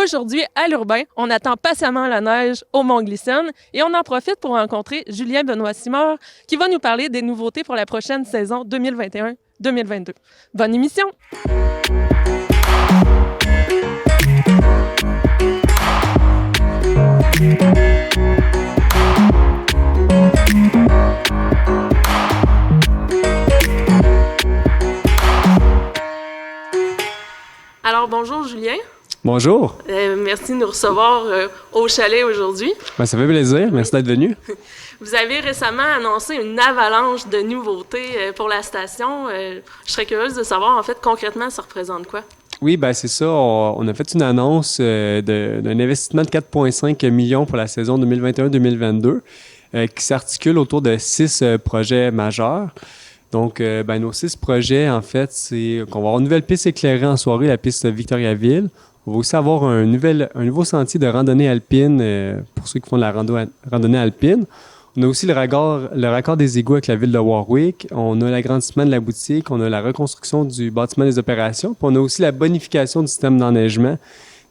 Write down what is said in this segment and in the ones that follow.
Aujourd'hui, à l'Urbain, on attend patiemment la neige au Mont-Glisson et on en profite pour rencontrer Julien Benoît-Simard qui va nous parler des nouveautés pour la prochaine saison 2021-2022. Bonne émission! Alors, bonjour Julien. Bonjour. Merci de nous recevoir au chalet aujourd'hui. Ben, ça fait plaisir. Merci d'être venu. Vous avez récemment annoncé une avalanche de nouveautés pour la station. Je serais curieuse de savoir, en fait, concrètement, ça représente quoi? Oui, ben c'est ça. On a fait une annonce d'un investissement de 4,5 millions pour la saison 2021-2022 qui s'articule autour de 6 projets majeurs. Donc, nos 6 projets, en fait, c'est qu'on va avoir une nouvelle piste éclairée en soirée, la piste Victoriaville. On va aussi avoir un nouveau sentier de randonnée alpine pour ceux qui font de la randonnée alpine. On a aussi le raccord des égouts avec la ville de Warwick. On a l'agrandissement de la boutique. On a la reconstruction du bâtiment des opérations. Puis on a aussi la bonification du système d'enneigement.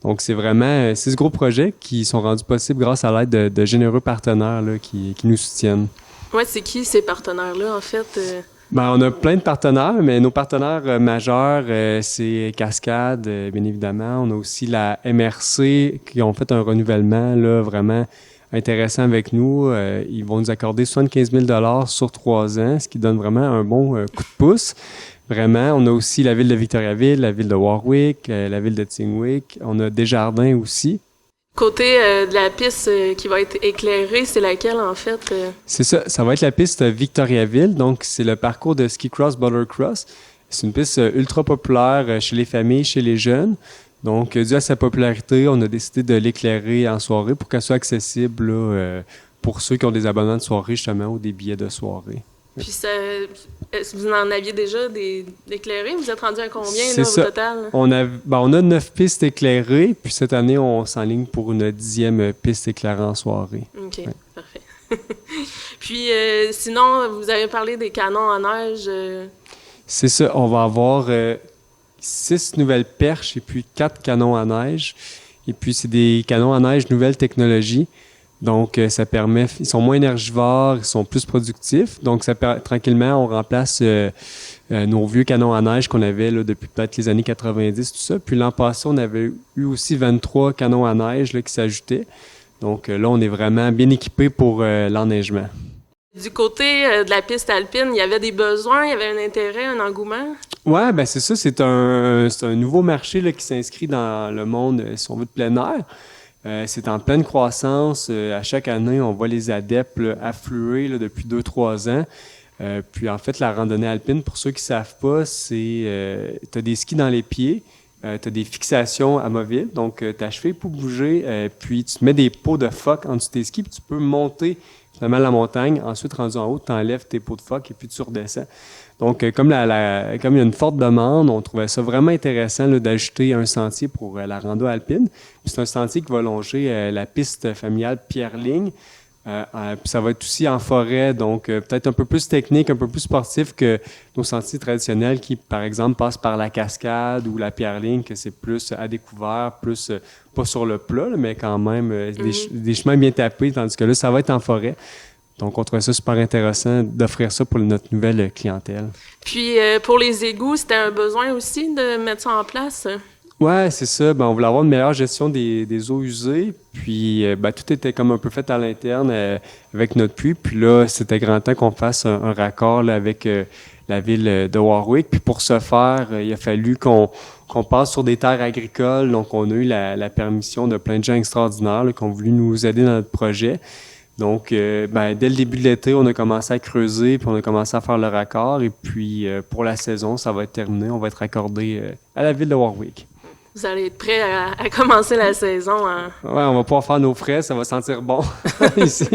Donc, c'est vraiment 6 gros projets qui sont rendus possibles grâce à l'aide de généreux partenaires là, qui nous soutiennent. Oui, c'est qui ces partenaires-là, en fait? On a plein de partenaires, mais nos partenaires majeurs, c'est Cascade, bien évidemment. On a aussi la MRC qui ont fait un renouvellement là, vraiment intéressant avec nous. Ils vont nous accorder 75 000 sur 3 ans, ce qui donne vraiment un bon coup de pouce. Vraiment, on a aussi la ville de Victoriaville, la ville de Warwick, la ville de Tingwick. On a Desjardins aussi. Côté de la piste qui va être éclairée, c'est laquelle en fait? C'est ça, ça va être la piste Victoriaville. Donc, c'est le parcours de ski cross Boulder Cross. C'est une piste ultra populaire chez les familles, chez les jeunes. Donc, dû à sa popularité, on a décidé de l'éclairer en soirée pour qu'elle soit accessible là, pour ceux qui ont des abonnements de soirée justement ou des billets de soirée. Puis, est-ce que vous en aviez déjà d'éclairés? Vous êtes rendu à combien c'est là, ça. Au total? On a 9 pistes éclairées, puis cette année, on s'enligne pour une 10e piste éclairée en soirée. OK, ouais. Parfait. Puis, sinon, vous avez parlé des canons en neige. C'est ça, on va avoir 6 nouvelles perches et puis 4 canons à neige. Et puis, c'est des canons à neige nouvelle technologie. Donc, ça permet, ils sont moins énergivores, ils sont plus productifs. Donc, tranquillement, on remplace nos vieux canons à neige qu'on avait là, depuis peut-être les années 90, tout ça. Puis l'an passé, on avait eu aussi 23 canons à neige là, qui s'ajoutaient. Donc là, on est vraiment bien équipé pour l'enneigement. Du côté de la piste alpine, il y avait des besoins, il y avait un intérêt, un engouement? Ouais, ben c'est ça. C'est un nouveau marché là, qui s'inscrit dans le monde, si on veut, de plein air. C'est en pleine croissance. À chaque année, on voit les adeptes là, affluer là, depuis 2-3 ans. Puis en fait, la randonnée alpine, pour ceux qui ne savent pas, c'est tu as des skis dans les pieds, tu as des fixations amovibles, donc ta cheville peut bouger, puis tu mets des pots de phoque en dessous de tes skis, puis tu peux monter finalement la montagne. Ensuite, rendu en haut, tu enlèves tes pots de phoque et puis tu redescends. Donc, comme il y a une forte demande, on trouvait ça vraiment intéressant là, d'ajouter un sentier pour la rando alpine. Puis c'est un sentier qui va longer la piste familiale Pierre-Ligne. Puis ça va être aussi en forêt, donc peut-être un peu plus technique, un peu plus sportif que nos sentiers traditionnels qui, par exemple, passent par la cascade ou la Pierre-Ligne, que c'est plus à découvert, plus pas sur le plat, là, mais quand même des chemins bien tapés, tandis que là, ça va être en forêt. Donc, on trouvait ça super intéressant d'offrir ça pour notre nouvelle clientèle. Puis, pour les égouts, c'était un besoin aussi de mettre ça en place? Ouais, c'est ça. On voulait avoir une meilleure gestion des eaux usées. Puis, tout était comme un peu fait à l'interne avec notre puits. Puis là, c'était grand temps qu'on fasse un raccord là, avec la ville de Warwick. Puis pour ce faire, il a fallu qu'on passe sur des terres agricoles. Donc, on a eu la permission de plein de gens extraordinaires là, qui ont voulu nous aider dans notre projet. Donc, dès le début de l'été, on a commencé à creuser, puis on a commencé à faire le raccord. Et puis, pour la saison, ça va être terminé. On va être raccordé à la ville de Warwick. Vous allez être prêts à commencer la saison. Hein? Oui, on va pouvoir faire nos frais. Ça va sentir bon ici.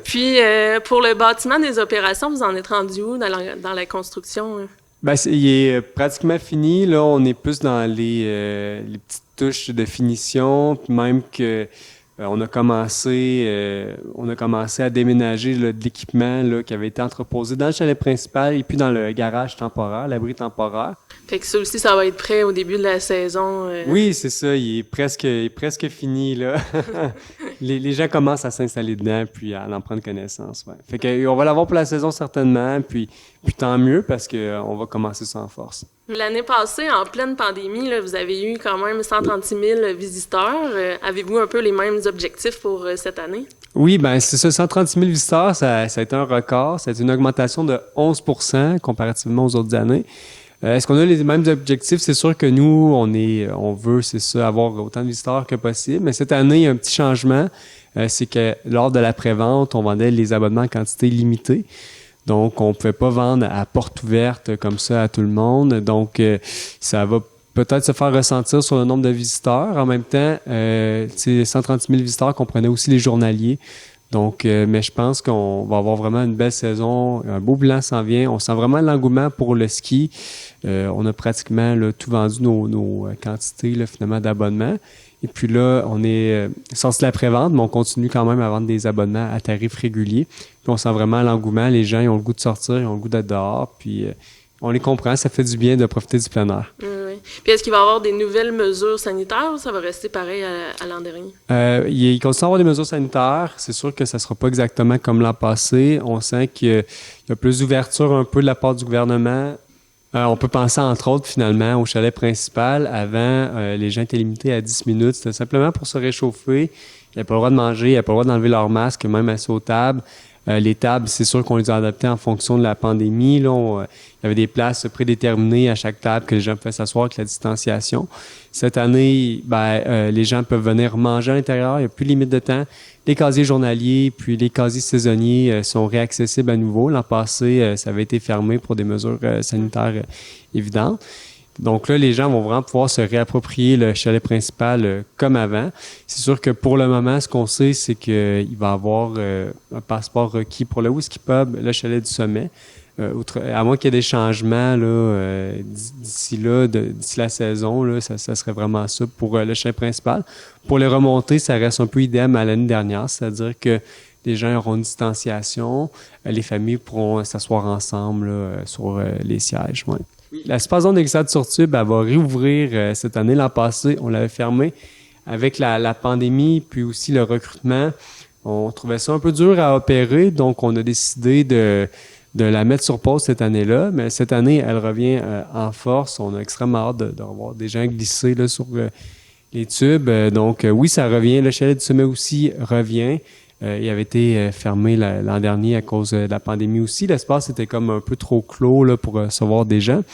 Puis, pour le bâtiment des opérations, vous en êtes rendu où dans la construction? Il est pratiquement fini. Là, on est plus dans les petites touches de finition, puis même que On a commencé à déménager là, de l'équipement là, qui avait été entreposé dans le chalet principal et puis dans le garage temporaire, l'abri temporaire. Fait que ça aussi, ça va être prêt au début de la saison. Oui, c'est ça. Il est presque fini, là. Les gens commencent à s'installer dedans puis à en prendre connaissance. Ouais. Fait que, on va l'avoir pour la saison certainement, puis tant mieux parce qu'on va commencer ça en force. L'année passée, en pleine pandémie, là, vous avez eu quand même 136 000 visiteurs. Avez-vous un peu les mêmes objectifs pour cette année? Oui, ben c'est ça, 136 000 visiteurs, ça a été un record. Ça a été une augmentation de 11 % comparativement aux autres années. Est-ce qu'on a les mêmes objectifs? C'est sûr que nous, on veut, c'est ça, avoir autant de visiteurs que possible. Mais cette année, il y a un petit changement. C'est que lors de la prévente, on vendait les abonnements en quantité limitée. Donc, on ne pouvait pas vendre à porte ouverte comme ça à tout le monde. Donc, ça va peut-être se faire ressentir sur le nombre de visiteurs. En même temps, 136 000 visiteurs comprenaient aussi les journaliers. Donc, mais je pense qu'on va avoir vraiment une belle saison. Un beau bilan s'en vient. On sent vraiment l'engouement pour le ski. On a pratiquement là, tout vendu nos quantités là, finalement d'abonnements. Et puis là, on est sorti de la prévente, mais on continue quand même à vendre des abonnements à tarif régulier. Puis on sent vraiment l'engouement. Les gens ils ont le goût de sortir, ils ont le goût d'être dehors. Puis on les comprend, ça fait du bien de profiter du plein air. Oui. Puis est-ce qu'il va y avoir des nouvelles mesures sanitaires ou ça va rester pareil à l'an dernier? Il continue à avoir des mesures sanitaires. C'est sûr que ça ne sera pas exactement comme l'an passé. On sent qu'il y a plus d'ouverture un peu de la part du gouvernement. On peut penser, entre autres, finalement, au chalet principal. Avant, les gens étaient limités à 10 minutes. C'était simplement pour se réchauffer. Ils n'avaient pas le droit de manger, ils n'avaient pas le droit d'enlever leur masque, même assis aux tables. Les tables, c'est sûr qu'on les a adaptées en fonction de la pandémie. Là, il y avait des places prédéterminées à chaque table que les gens pouvaient s'asseoir avec la distanciation. Cette année, les gens peuvent venir manger à l'intérieur. Il n'y a plus de limite de temps. Les casiers journaliers puis les casiers saisonniers sont réaccessibles à nouveau. L'an passé, ça avait été fermé pour des mesures sanitaires évidentes. Donc là, les gens vont vraiment pouvoir se réapproprier le chalet principal comme avant. C'est sûr que pour le moment, ce qu'on sait, c'est qu'il va y avoir un passeport requis pour le Whisky Pub, le chalet du sommet. À moins qu'il y ait des changements là, d'ici la saison, là, ça serait vraiment ça pour le chalet principal. Pour les remontées, ça reste un peu idem à l'année dernière, c'est-à-dire que les gens auront une distanciation, les familles pourront s'asseoir ensemble là, sur les sièges. Ouais. La Super Zone de glissade sur tube, elle va réouvrir cette année. L'an passé, on l'avait fermée avec la pandémie, puis aussi le recrutement. On trouvait ça un peu dur à opérer, donc on a décidé de la mettre sur pause cette année-là. Mais cette année, elle revient en force. On a extrêmement hâte de revoir des gens glisser là, sur les tubes. Donc oui, ça revient. Le chalet du sommet aussi revient. Il avait été fermé l'an dernier à cause de la pandémie aussi. L'espace était comme un peu trop clos là, pour recevoir des gens.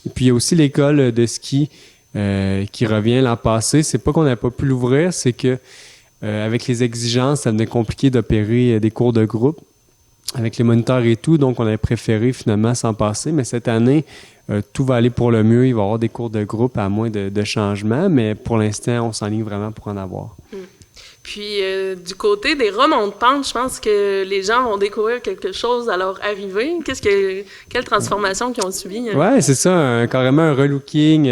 Et puis, il y a aussi l'école de ski qui revient l'an passé. C'est pas qu'on n'avait pas pu l'ouvrir, c'est que avec les exigences, ça devenait compliqué d'opérer des cours de groupe avec les moniteurs et tout. Donc, on avait préféré finalement s'en passer. Mais cette année, tout va aller pour le mieux. Il va y avoir des cours de groupe à moins de changements. Mais pour l'instant, on s'enligne vraiment pour en avoir. Puis, du côté des remontes pente, je pense que les gens vont découvrir quelque chose à leur arrivée. Quelle transformation qu'ils ont subi? Oui, c'est ça, carrément un relooking.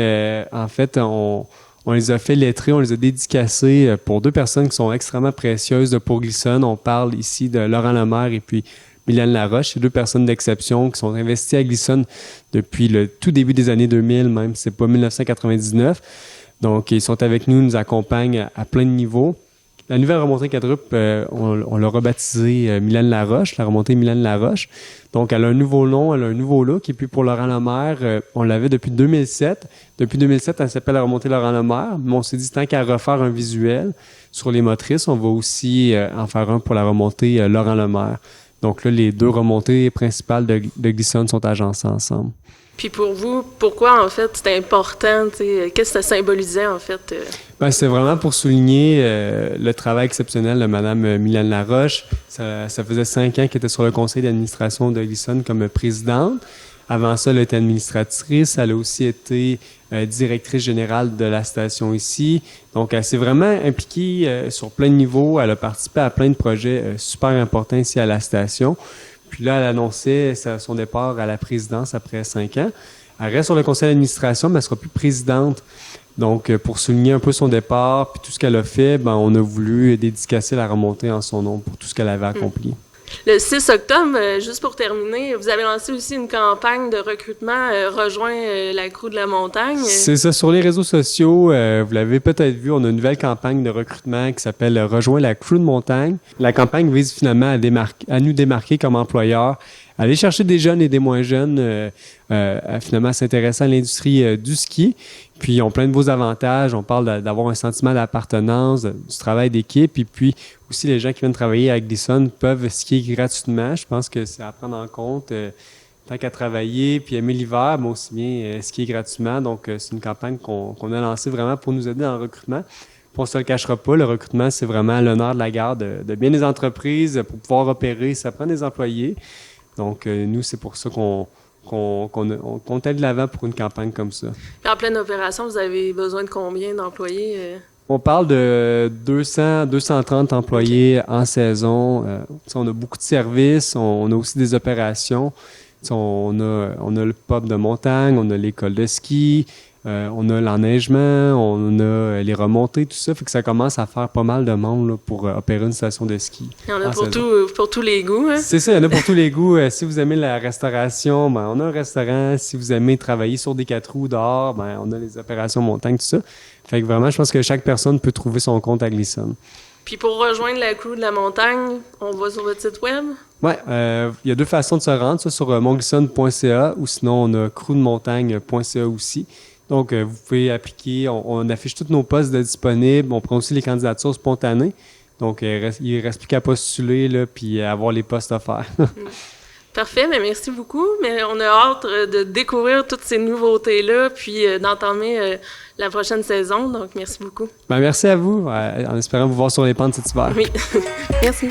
En fait, on les a fait lettrer, on les a dédicacés pour deux personnes qui sont extrêmement précieuses pour Glisson. On parle ici de Laurent Lemaire et puis Mylène Laroche. C'est deux personnes d'exception qui sont investies à Glisson depuis le tout début des années 2000, même si c'est pas 1999. Donc, ils sont avec nous, nous accompagnent à plein de niveaux. La nouvelle remontée quadruple, on l'a rebaptisée Mylène Laroche, la remontée Mylène Laroche. Donc, elle a un nouveau nom, elle a un nouveau look. Et puis, pour Laurent Lemaire, on l'avait depuis 2007. Depuis 2007, elle s'appelle la remontée Laurent Lemaire. Mais on s'est dit, tant qu'à refaire un visuel sur les motrices, on va aussi en faire un pour la remontée Laurent Lemaire. Donc là, les deux remontées principales de Glisson sont agencées ensemble. Puis pour vous, pourquoi en fait c'était important? Qu'est-ce que ça symbolisait en fait? C'est vraiment pour souligner le travail exceptionnel de Mme Mylène Laroche. Ça faisait 5 ans qu'elle était sur le conseil d'administration de Glisson comme présidente. Avant ça, elle était administratrice. Elle a aussi été directrice générale de la station ici. Donc, elle s'est vraiment impliquée sur plein de niveaux. Elle a participé à plein de projets super importants ici à la station. Puis là, elle annonçait son départ à la présidence après 5 ans. Elle reste sur le conseil d'administration, mais elle ne sera plus présidente Donc, pour souligner un peu son départ puis tout ce qu'elle a fait, ben, on a voulu dédicacer la remontée en son nom pour tout ce qu'elle avait accompli. Le 6 octobre, juste pour terminer, vous avez lancé aussi une campagne de recrutement Rejoins la Crew de la montagne. C'est ça, sur les réseaux sociaux, vous l'avez peut-être vu, on a une nouvelle campagne de recrutement qui s'appelle Rejoins la Crew de montagne. La campagne vise finalement à nous démarquer comme employeurs, aller chercher des jeunes et des moins jeunes, à finalement s'intéresser à l'industrie du ski. Puis, ils ont plein de beaux avantages. On parle d'avoir un sentiment d'appartenance, du travail d'équipe. Et puis, aussi, les gens qui viennent travailler à Glisson peuvent skier gratuitement. Je pense que c'est à prendre en compte. Tant qu'à travailler puis aimer l'hiver, mais aussi bien skier gratuitement. Donc, c'est une campagne qu'on a lancée vraiment pour nous aider dans le recrutement. Puis, on ne se le cachera pas, le recrutement, c'est vraiment l'honneur de la garde de bien des entreprises. Pour pouvoir opérer, ça prend des employés. Donc, nous, c'est pour ça qu'on aide de l'avant pour une campagne comme ça. Puis en pleine opération, vous avez besoin de combien d'employés? On parle de 230 employés en saison. On a beaucoup de services, on a aussi des opérations. On a le pub de montagne, on a l'école de ski, on a l'enneigement, on a les remontées, tout ça. Fait que ça commence à faire pas mal de monde là, pour opérer une station de ski. Il y en a pour tous les goûts. Hein? C'est ça, il y en a pour tous les goûts. Si vous aimez la restauration, ben, on a un restaurant. Si vous aimez travailler sur des 4 roues dehors, ben, on a les opérations montagne, tout ça. Fait que vraiment, je pense que chaque personne peut trouver son compte à Glisson. Puis pour rejoindre la Crew de la montagne, on va sur votre site web? Oui, il y a 2 façons de se rendre, ça, sur montglisson.ca ou sinon on a crewdemontagne.ca aussi. Donc, vous pouvez appliquer, on affiche tous nos postes de disponibles, on prend aussi les candidatures spontanées. Donc, il ne reste plus qu'à postuler là, puis à avoir les postes offerts. Parfait, mais merci beaucoup. Mais on a hâte de découvrir toutes ces nouveautés-là, puis d'entamer la prochaine saison. Donc, merci beaucoup. Ben, merci à vous, en espérant vous voir sur les pentes cet hiver. Oui, merci.